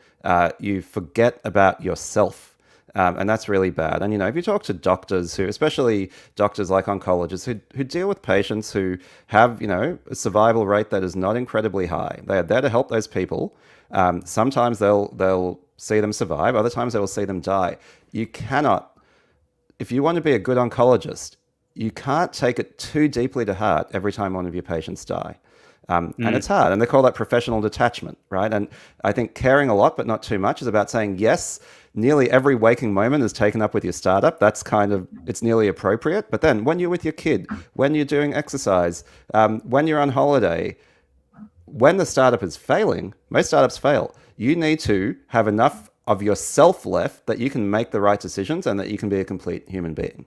You forget about yourself. And that's really bad. And, you know, if you talk to doctors especially doctors like oncologists who deal with patients who have, you know, a survival rate that is not incredibly high, they are there to help those people. Sometimes they'll see them survive. Other times they will see them die. You cannot, if you want to be a good oncologist, you can't take it too deeply to heart every time one of your patients die. And it's hard. And they call that professional detachment, right? And I think caring a lot, but not too much, is about saying, yes, nearly every waking moment is taken up with your startup. That's kind of, it's nearly appropriate. But then when you're with your kid, when you're doing exercise, when you're on holiday, when the startup is failing, most startups fail, you need to have enough of yourself left that you can make the right decisions and that you can be a complete human being.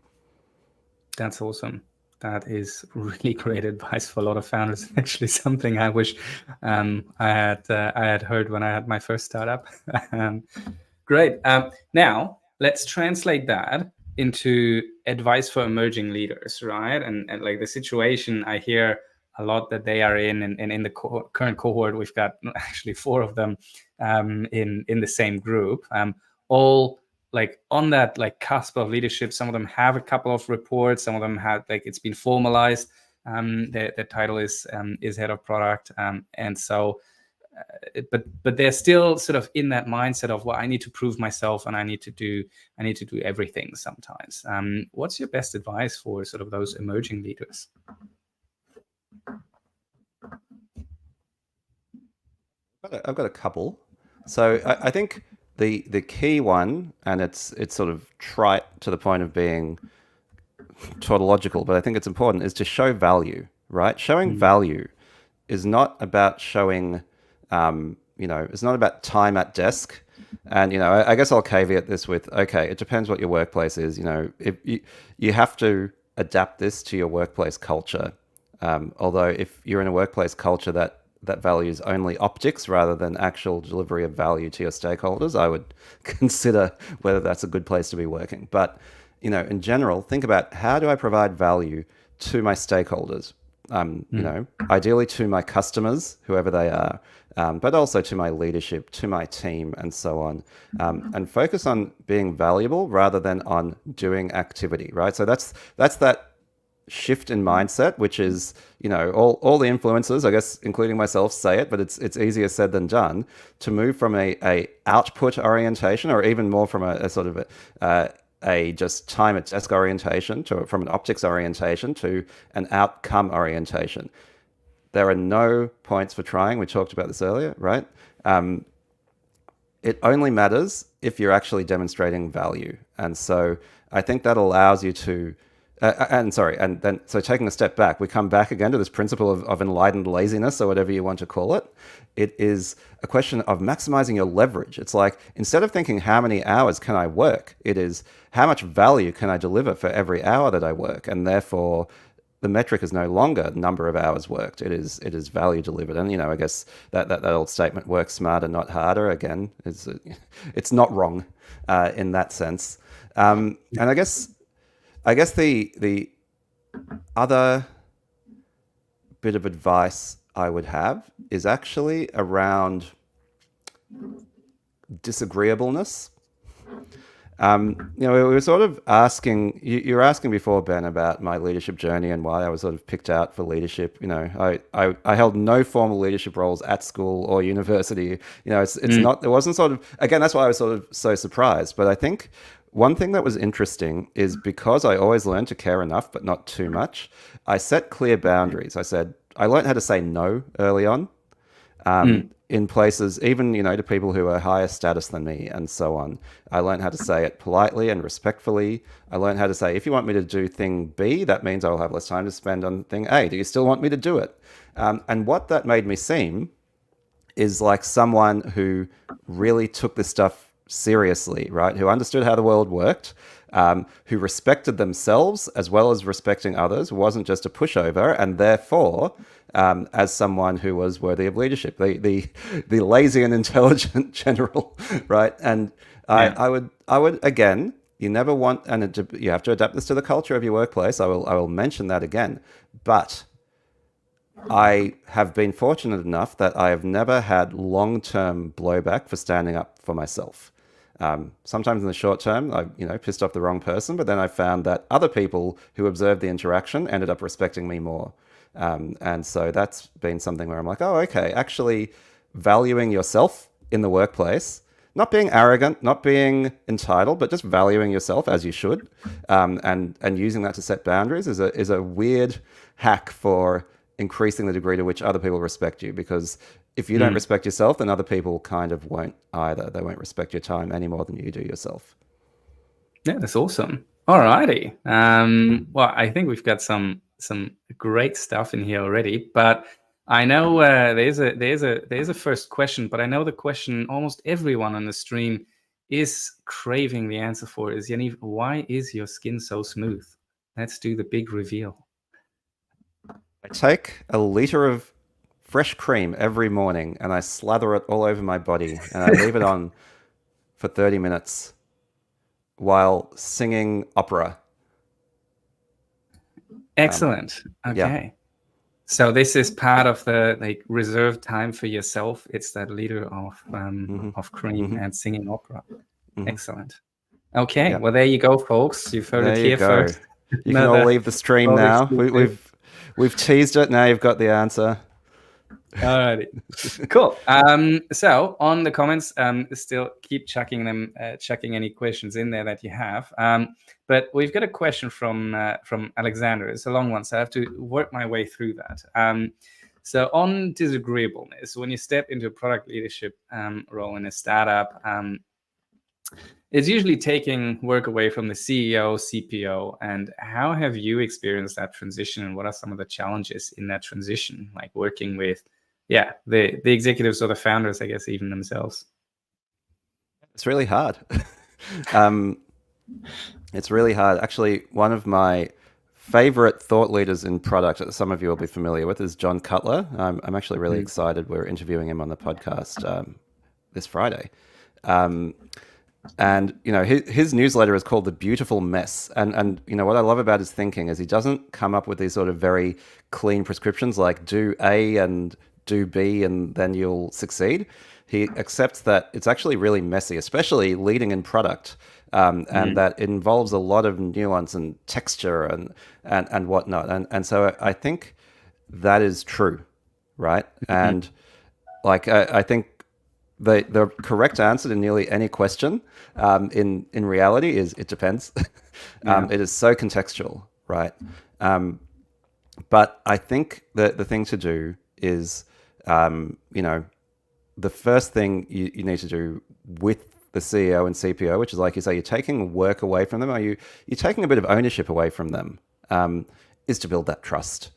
That's awesome. That is really great advice for a lot of founders. Actually, something I wish I had heard when I had my first startup. Great. Now let's translate that into advice for emerging leaders, right? And like the situation I hear a lot that they are in, and in the current cohort, we've got actually 4 of them in the same group, all like on that like cusp of leadership. Some of them have a couple of reports, some of them have like it's been formalized. Their title is head of product, and so but they're still sort of in that mindset of, well, I need to prove myself and I need to do everything sometimes. What's your best advice for sort of those emerging leaders? I've got a couple. So I think the key one, and it's sort of trite to the point of being tautological, but I think it's important, is to show value, right? Showing value is not about showing, it's not about time at desk. And, I guess I'll caveat this with, okay, it depends what your workplace is. If you have to adapt this to your workplace culture. Although if you're in a workplace culture that values only optics rather than actual delivery of value to your stakeholders, I would consider whether that's a good place to be working. But, in general, think about, how do I provide value to my stakeholders? Ideally to my customers, whoever they are, but also to my leadership, to my team, and so on. And focus on being valuable rather than on doing activity, right? So that's that shift in mindset, which is, all the influencers, I guess, including myself, say it, but it's easier said than done, to move from a output orientation, or even more from a sort of a just time at desk orientation, from an optics orientation to an outcome orientation. There are no points for trying. We talked about this earlier, right? It only matters if you're actually demonstrating value. And so I think that allows you to And then so taking a step back, we come back again to this principle of enlightened laziness, or whatever you want to call it. It is a question of maximizing your leverage. It's like, instead of thinking how many hours can I work, it is how much value can I deliver for every hour that I work, and therefore the metric is no longer number of hours worked. It is value delivered. And I guess that old statement, work smarter, not harder, again, it's not wrong in that sense. And I guess the other bit of advice I would have is actually around disagreeableness. We were sort of asking, you were asking before, Ben, about my leadership journey and why I was sort of picked out for leadership. I held no formal leadership roles at school or university. It's not, it wasn't sort of, again, that's why I was sort of so surprised. But I think one thing that was interesting is, because I always learned to care enough, but not too much, I set clear boundaries. I learned how to say no early on. In places, even, to people who are higher status than me and so on. I learned how to say it politely and respectfully. I learned how to say, if you want me to do thing B, that means I'll have less time to spend on thing A. Do you still want me to do it? And what that made me seem is like someone who really took this stuff seriously, right? Who understood how the world worked, who respected themselves as well as respecting others, wasn't just a pushover, and therefore, as someone who was worthy of leadership, the lazy and intelligent general, right? And yeah. I would again, you never want, and you have to adapt this to the culture of your workplace. I will mention that again, but I have been fortunate enough that I have never had long-term blowback for standing up for myself. Sometimes in the short term, I pissed off the wrong person, but then I found that other people who observed the interaction ended up respecting me more. And so that's been something where I'm like, oh, okay, actually valuing yourself in the workplace, not being arrogant, not being entitled, but just valuing yourself as you should, and using that to set boundaries is a weird hack for increasing the degree to which other people respect you. Because if you don't respect yourself, then other people kind of won't either. They won't respect your time any more than you do yourself. Yeah, that's awesome. All righty. Well, I think we've got some great stuff in here already, but I know there's a first question, but I know the question almost everyone on the stream is craving the answer for is, Yaniv, why is your skin so smooth? Let's do the big reveal. I take a liter of fresh cream every morning and I slather it all over my body and I leave it on for 30 minutes while singing opera. Excellent. Okay. Yeah. So this is part of the reserved time for yourself. It's that liter of cream and singing opera. Excellent. Okay. Yeah. Well, there you go, folks. You've heard it here first. You can all leave the stream now. We've teased it. Now you've got the answer. Alrighty, cool. So on the comments, still keep checking any questions in there that you have. But we've got a question from Alexander. It's a long one, so I have to work my way through that. So on disagreeableness, when you step into a product leadership role in a startup, it's usually taking work away from the CEO, CPO. And how have you experienced that transition? And what are some of the challenges in that transition, like working with, the executives or the founders, I guess, even themselves? It's really hard. It's really hard. Actually, one of my favorite thought leaders in product that some of you will be familiar with is John Cutler. I'm actually really excited. We're interviewing him on the podcast this Friday. And his newsletter is called The Beautiful Mess. And what I love about his thinking is he doesn't come up with these sort of very clean prescriptions like do A and do B and then you'll succeed. He accepts that it's actually really messy, especially leading in product, and that it involves a lot of nuance and texture and whatnot. And so I think that is true, right? And I think the correct answer to nearly any question in reality is it depends. It is so contextual, right? But I think that the thing to do is, the first thing you need to do with the CEO and CPO, which is, like you say, you're taking work away from them. You're taking a bit of ownership away from them, is to build that trust.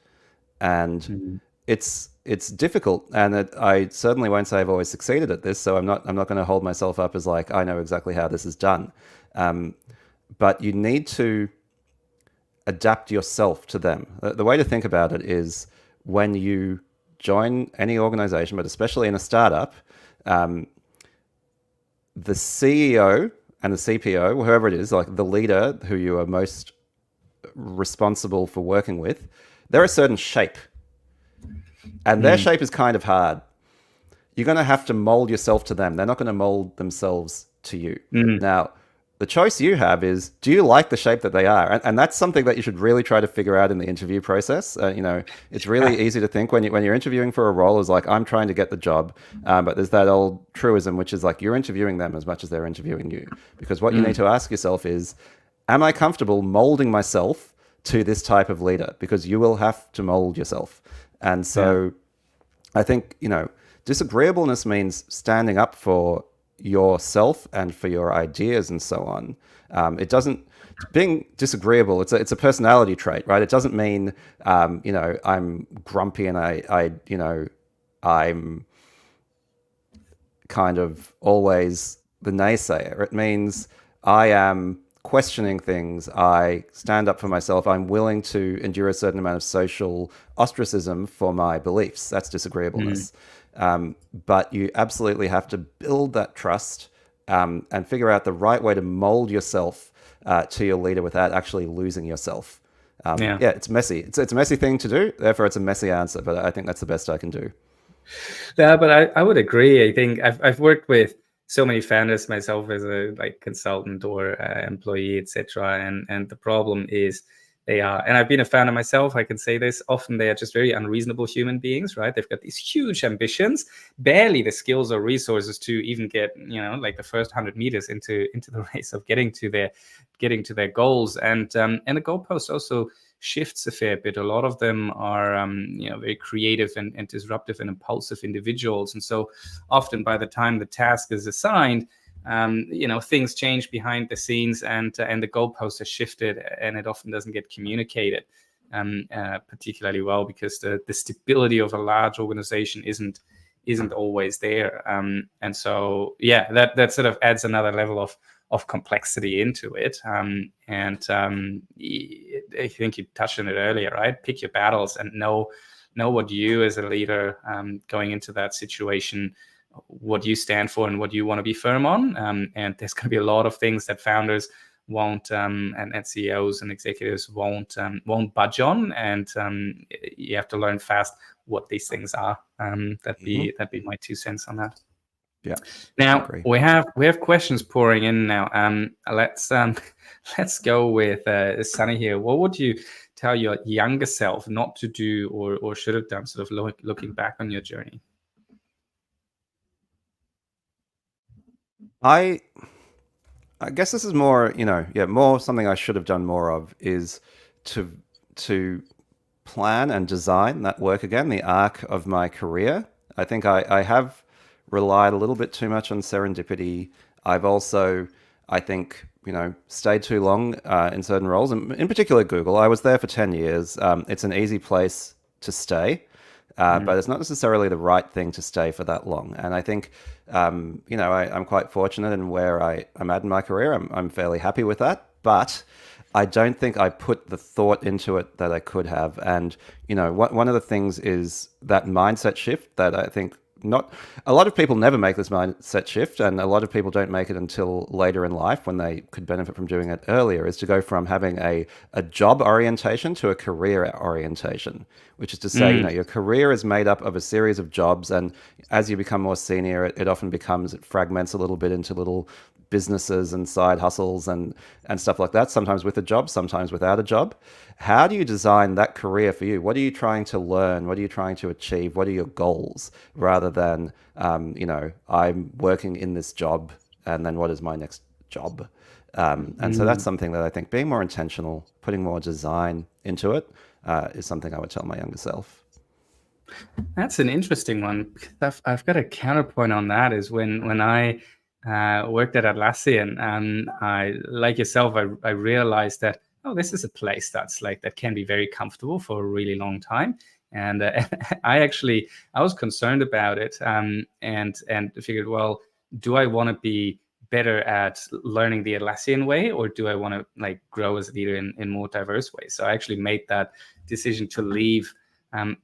And it's difficult, and I certainly won't say I've always succeeded at this. So I'm not going to hold myself up as like I know exactly how this is done. But you need to adapt yourself to them. The way to think about it is when you join any organization, but especially in a startup, the CEO and the CPO, whoever it is, like the leader who you are most responsible for working with, they're a certain shape. And their shape is kind of hard. You're going to have to mold yourself to them. They're not going to mold themselves to you. Now, the choice you have is, do you like the shape that they are? And that's something that you should really try to figure out in the interview process. It's really easy to think when you're interviewing for a role is like, I'm trying to get the job. But there's that old truism, which is like, you're interviewing them as much as they're interviewing you. Because what you need to ask yourself is, am I comfortable molding myself to this type of leader? Because you will have to mold yourself. And so I think, disagreeableness means standing up for yourself and for your ideas and so on. It doesn't, being disagreeable, it's a personality trait, right? It doesn't mean, I'm grumpy and I'm kind of always the naysayer. It means I am questioning things. I stand up for myself. I'm willing to endure a certain amount of social ostracism for my beliefs. That's disagreeableness. But you absolutely have to build that trust and figure out the right way to mold yourself to your leader without actually losing yourself. It's messy. It's a messy thing to do. Therefore, it's a messy answer. But I think that's the best I can do. Yeah, but I would agree. I think I've worked with so many founders myself as a consultant or employee, etc. And the problem is they are, and I've been a founder myself, I can say this, often they are just very unreasonable human beings, right? They've got these huge ambitions, barely the skills or resources to even get, the first 100 meters into the race of getting to their goals. And the goalpost also shifts a fair bit. A lot of them are, very creative and disruptive and impulsive individuals. And so often by the time the task is assigned, things change behind the scenes and the goalposts are shifted, and it often doesn't get communicated particularly well because the stability of a large organization isn't always there. And so, that sort of adds another level of complexity into it. I think you touched on it earlier, right? Pick your battles and know what you as a leader going into that situation, what you stand for and what you want to be firm on. And there's going to be a lot of things that founders won't and CEOs and executives won't budge on. And you have to learn fast what these things are. That'd be my 2 cents on that. Yeah. Now we have questions pouring in now. Let's go with Sunny here. What would you tell your younger self not to do or should have done, sort of looking back on your journey? I guess this is more, more something I should have done more of is to plan and design that work again, the arc of my career. I think I have relied a little bit too much on serendipity. I've also, I think, stayed too long in certain roles, and in particular Google. I was there for 10 years. It's an easy place to stay, but it's not necessarily the right thing to stay for that long. And I think, I'm quite fortunate in where I'm at in my career. I'm fairly happy with that, but I don't think I put the thought into it that I could have. And, one of the things is that mindset shift that I think not a lot of people never make this mindset shift, and a lot of people don't make it until later in life when they could benefit from doing it earlier, is to go from having a job orientation to a career orientation, which is to say, your career is made up of a series of jobs, and as you become more senior, it often it fragments a little bit into little businesses and side hustles and stuff like that, sometimes with a job, sometimes without a job. How do you design that career for you? What are you trying to learn? What are you trying to achieve? What are your goals? Rather than, I'm working in this job and then what is my next job? And so that's something that I think being more intentional, putting more design into it is something I would tell my younger self. That's an interesting one. I've got a counterpoint on that is when I worked at Atlassian, and I, like yourself, I realized that oh, this is a place that's like that can be very comfortable for a really long time. And I was concerned about it, and figured, well, do I want to be better at learning the Atlassian way, or do I want to like grow as a leader in more diverse ways? So I actually made that decision to leave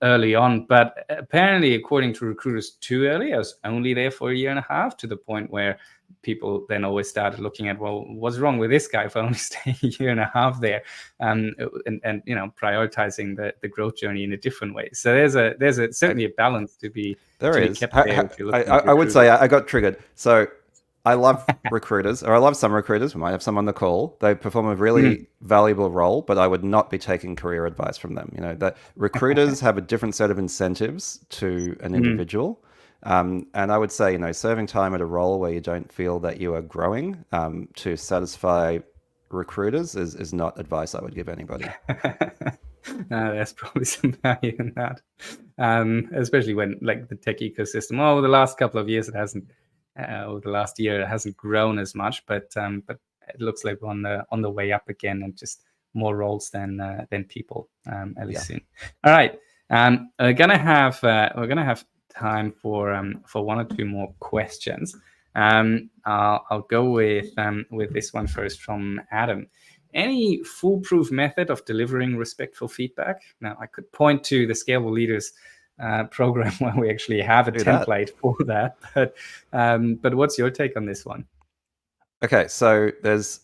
early on, but apparently, according to recruiters, too early. I was only there for a year and a half, to the point where people then always started looking at, well, what's wrong with this guy for only staying a year and a half there, and prioritizing the growth journey in a different way. So there's certainly a balance to be kept there. I would say I got triggered. So I love recruiters, or I love some recruiters. We might have some on the call. They perform a really valuable role, but I would not be taking career advice from them. That recruiters have a different set of incentives to an individual. And I would say, serving time at a role where you don't feel that you are growing to satisfy recruiters is not advice I would give anybody. There's probably some value in that, especially when like the tech ecosystem, over the last couple of years, it hasn't. Over the last year, it hasn't grown as much, but it looks like we're on the way up again, and just more roles than people, at least soon. All right, we're gonna have time for one or two more questions. I'll go with this one first from Adam. Any foolproof method of delivering respectful feedback? Now, I could point to the Scalable Leaders program where we actually have a template for that, but what's your take on this one? Okay, so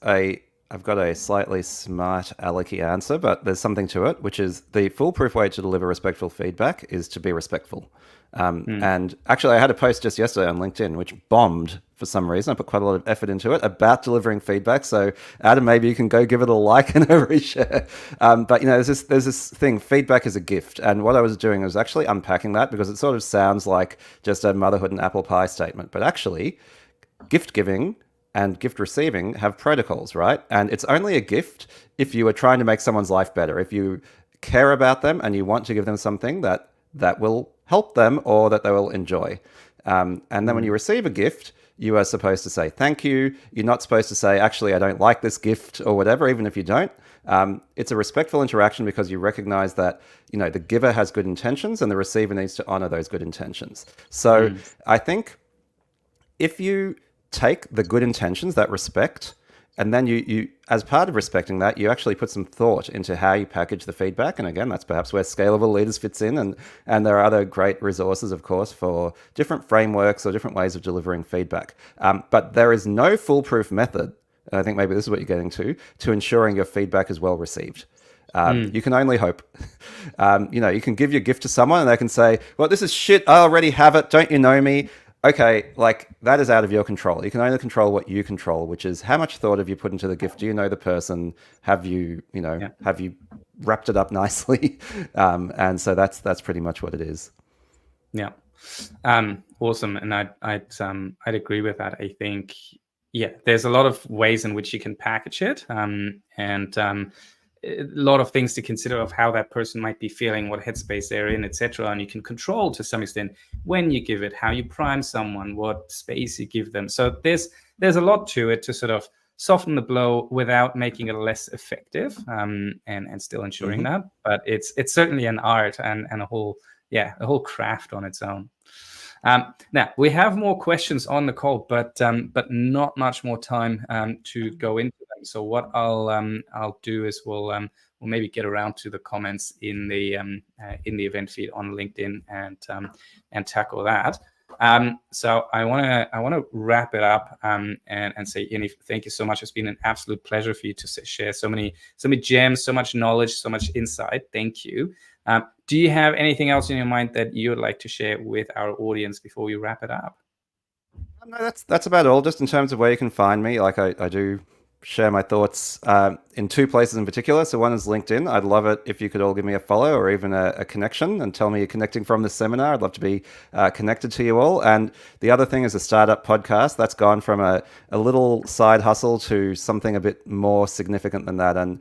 I've got a slightly smart alecky answer, but there's something to it, which is the foolproof way to deliver respectful feedback is to be respectful. And actually, I had a post just yesterday on LinkedIn, which bombed for some reason. I put quite a lot of effort into it about delivering feedback. So Adam, maybe you can go give it a like and a reshare. But there's this thing, feedback is a gift. And what I was doing was actually unpacking that, because it sort of sounds like just a motherhood and apple pie statement. But actually, gift giving and gift receiving have protocols, right? And it's only a gift if you are trying to make someone's life better. If you care about them and you want to give them something that will help them or that they will enjoy. And then when you receive a gift, you are supposed to say thank you. You're not supposed to say, actually, I don't like this gift or whatever, even if you don't. It's a respectful interaction because you recognize that, the giver has good intentions and the receiver needs to honor those good intentions. So I think if you take the good intentions, that respect, and then you as part of respecting that, you actually put some thought into how you package the feedback. And again, that's perhaps where Scalable Leaders fits in. And there are other great resources, of course, for different frameworks or different ways of delivering feedback. But there is no foolproof method, and I think maybe this is what you're getting to ensuring your feedback is well received. You can only hope. You can give your gift to someone and they can say, well, this is shit. I already have it. Don't you know me? Okay, like that is out of your control. You can only control what you control, which is how much thought have you put into the gift? Do you know the person? Have you, have you wrapped it up nicely? And so that's pretty much what it is. Yeah, awesome. And I'd agree with that. I think, there's a lot of ways in which you can package it, and a lot of things to consider of how that person might be feeling, what headspace they're in, etc. And you can control to some extent when you give it, how you prime someone, what space you give them. So there's a lot to it to sort of soften the blow without making it less effective, and still ensuring that. But it's certainly an art and a whole craft on its own. Now we have more questions on the call, but not much more time to go into them. So what I'll do is we'll maybe get around to the comments in the event feed on LinkedIn and tackle that. So I want to wrap it up and say, Yaniv, thank you so much. It's been an absolute pleasure for you to share so many gems, so much knowledge, so much insight. Thank you. Do you have anything else in your mind that you would like to share with our audience before we wrap it up? No, that's about all. Just in terms of where you can find me, like I do share my thoughts in two places in particular. So one is LinkedIn. I'd love it if you could all give me a follow or even a connection and tell me you're connecting from this seminar. I'd love to be connected to you all. And the other thing is a startup podcast. That's gone from a little side hustle to something a bit more significant than that. And,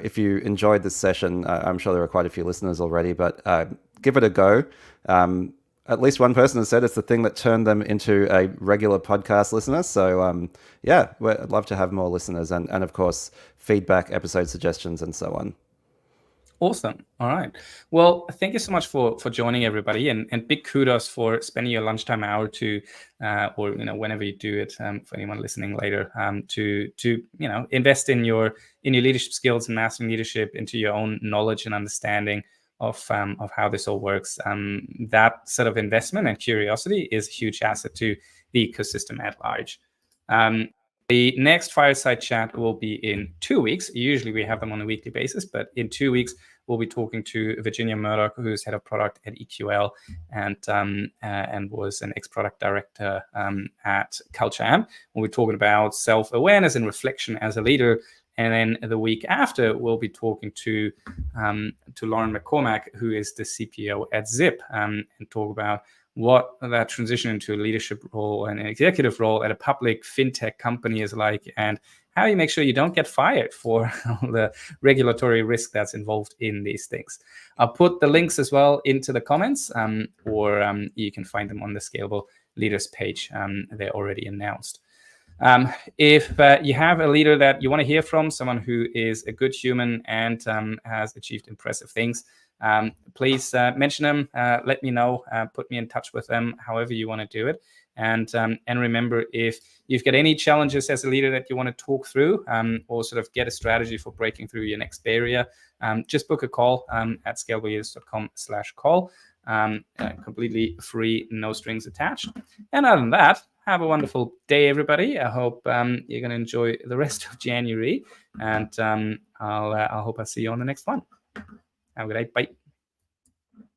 if you enjoyed this session, I'm sure there are quite a few listeners already, but give it a go. at least one person has said it's the thing that turned them into a regular podcast listener. So yeah, I'd love to have more listeners and of course, feedback, episode suggestions, and so on. Awesome. All right. Well, thank you so much for joining, everybody, and big kudos for spending your lunchtime hour to, or whenever you do it, for anyone listening later, to invest in your leadership skills and mastering leadership, into your own knowledge and understanding of how this all works. That sort of investment and curiosity is a huge asset to the ecosystem at large. The next fireside chat will be in 2 weeks. Usually we have them on a weekly basis, but in 2 weeks, we'll be talking to Virginia Murdoch, who's head of product at EQL and was an ex-product director at Culture Amp. We'll be talking about self-awareness and reflection as a leader. And then the week after, we'll be talking to Lauren McCormack, who is the CPO at Zip, and talk about what that transition into a leadership role and an executive role at a public fintech company is like, and how you make sure you don't get fired for the regulatory risk that's involved in these things. I'll put the links as well into the comments, or you can find them on the Scalable Leaders page. They're already announced. If you have a leader that you want to hear from, someone who is a good human and has achieved impressive things, please mention them, let me know, put me in touch with them, however you want to do it. And remember, if you've got any challenges as a leader that you want to talk through, or sort of get a strategy for breaking through your next barrier, just book a call at scalableleaders.com/call. Completely free, no strings attached. And other than that, have a wonderful day, everybody. I hope you're going to enjoy the rest of January, and I hope I see you on the next one. Have a good day. Bye.